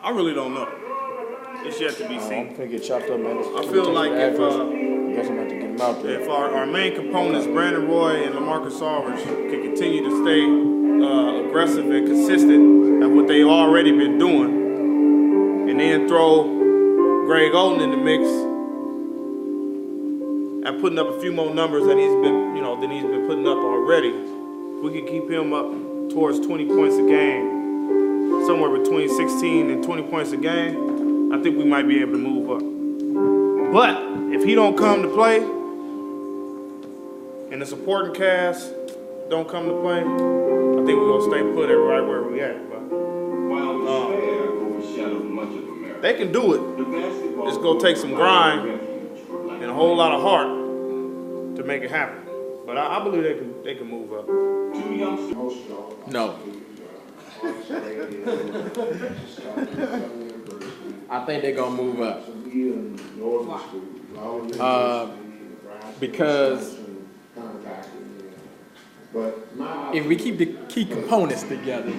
I really don't know. It's yet to be seen. I'm finna get chopped up, man. I feel like if I guess I'm about to get him out there. If our main components, Brandon Roy and LaMarcus Aldridge, can continue to stay aggressive and consistent at what they've already been doing, and then throw Greg Oden in the mix and putting up a few more numbers that he's been putting up already, if we can keep him up towards 20 points a game, somewhere between 16 and 20 points a game, I think we might be able to move up. But if he don't come to play, and the supporting cast don't come to play, I think we're gonna stay put at right where we at. But they can do it. It's gonna take some grind and a whole lot of heart to make it happen. But I believe they can move up. No. I think they're gonna move up. Because if we keep the key components together,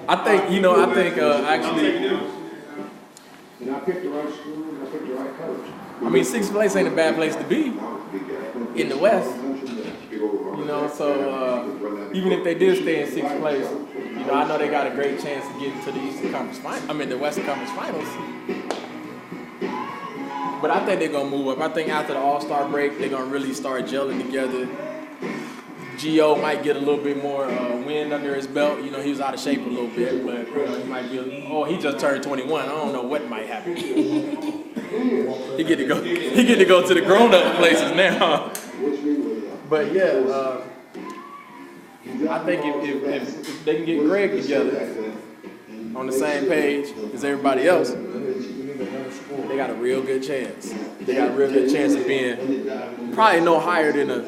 I think actually. And I picked the right school and I picked the right coach. I mean, sixth place ain't a bad place to be in the West. You know, so even if they did stay in sixth place, you know, I know they got a great chance to get into the Eastern Conference Finals. I mean, the Western Conference Finals. But I think they're gonna move up. I think after the All-Star break, they're gonna really start gelling together. Gio might get a little bit more wind under his belt. You know, he was out of shape a little bit, but you know, he might be. He just turned 21. I don't know what might happen. He get to go to the grown-up places now. But yeah, I think if they can get Greg together on the same page as everybody else, they got a real good chance. They got a real good chance of being probably no higher than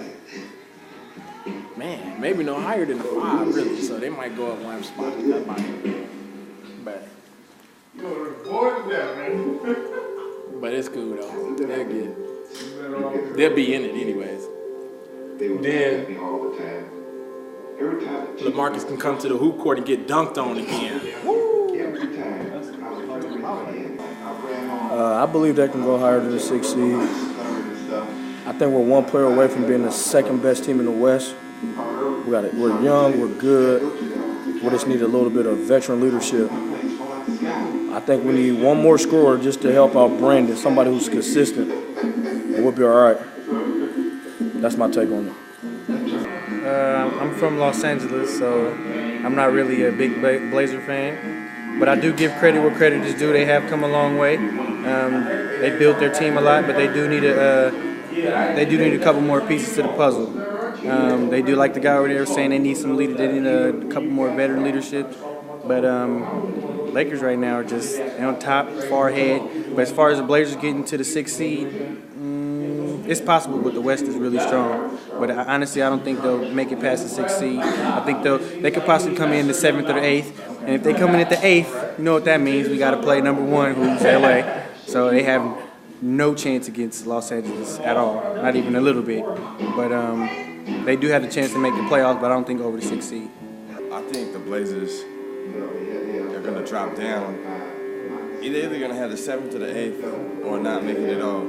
maybe no higher than a 5, really. So they might go up one spot. But it's cool though. They'll be in it anyways. Then LaMarcus can come to the hoop court and get dunked on again. I believe they can go higher than the 6th seed. I think we're one player away from being the second best team in the West. We're young, we're good. We just need a little bit of veteran leadership. I think we need one more scorer just to help out Brandon, somebody who's consistent, and we'll be all right. That's my take on it. I'm from Los Angeles, so I'm not really a big Blazer fan. But I do give credit where credit is due. They have come a long way. They built their team a lot, but they do need a couple more pieces to the puzzle. They do, like the guy over there was saying, they need some leader. They need a couple more veteran leadership. But Lakers right now are just on top, far ahead. But as far as the Blazers getting to the 6th seed, it's possible, but the West is really strong. But honestly, I don't think they'll make it past the 6th seed. I think they could possibly come in the 7th or the 8th. And if they come in at the 8th, you know what that means. We got to play number 1, who's LA. So they have no chance against Los Angeles at all, not even a little bit. But they do have the chance to make the playoffs, but I don't think over the 6th seed. I think the Blazers are going to drop down. Either going to have the 7th or the 8th or not make it at all,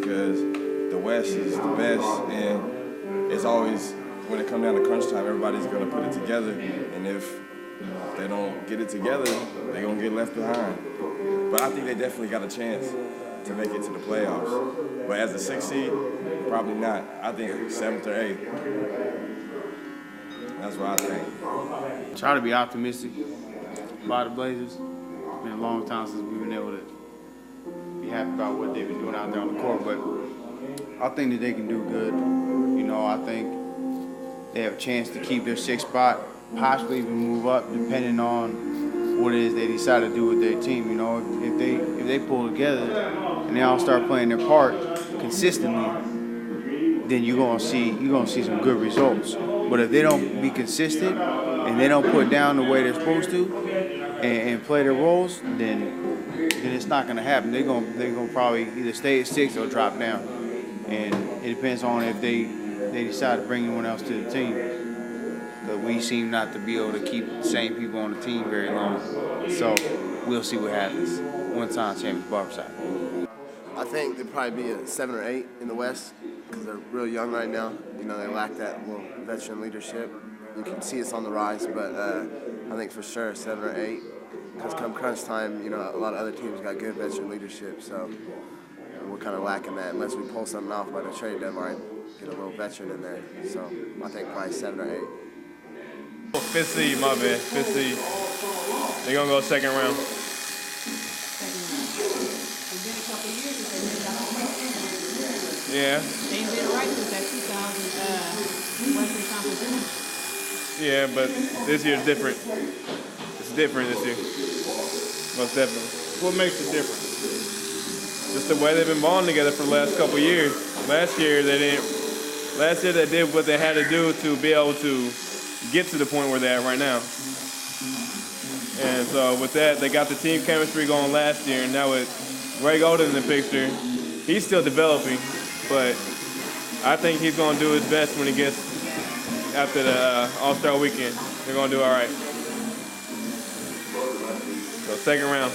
because the West is the best, and it's always, when it comes down to crunch time, everybody's going to put it together, and if they don't get it together, they're going to get left behind. But I think they definitely got a chance to make it to the playoffs. But as a 6th seed, probably not. I think 7th or 8th. That's what I think. Try to be optimistic about the Blazers. It's been a long time since we've been able to be happy about what they've been doing out there on the court, but I think that they can do good. You know, I think they have a chance to keep their 6th spot, possibly even move up, depending on what it is they decide to do with their team. You know, if they pull together and they all start playing their part consistently, then you're gonna see some good results. But if they don't be consistent and they don't put down the way they're supposed to and play their roles, then it's not gonna happen. They're gonna probably either stay at 6 or drop down. And it depends on if they decide to bring anyone else to the team. But we seem not to be able to keep the same people on the team very long. So we'll see what happens. One-time champions Barbershop. I think they'd probably be a 7 or 8 in the West because they're real young right now. You know, they lack that little veteran leadership. You can see it's on the rise, but I think for sure 7 or 8. Because come crunch time, you know, a lot of other teams got good veteran leadership, so we're kind of lacking that unless we pull something off by the trade deadline, get a little veteran in there. So I think probably 7 or 8. Fifth seed, my bad. Fifth seed. They're gonna go second round. It's been a couple of years since they made the home. Yeah. They've been right since that 2000 Western Conference. Yeah, but this year's different. It's different this year. Most definitely. What makes it different? Just the way they've been balling together for the last couple of years. Last year they didn't. Last year they did what they had to do to be able to get to the point where they're at right now. And so with that, they got the team chemistry going last year, and now with Greg Oden in the picture, he's still developing, but I think he's going to do his best when he gets after the All-Star weekend. They're going to do all right. So second round.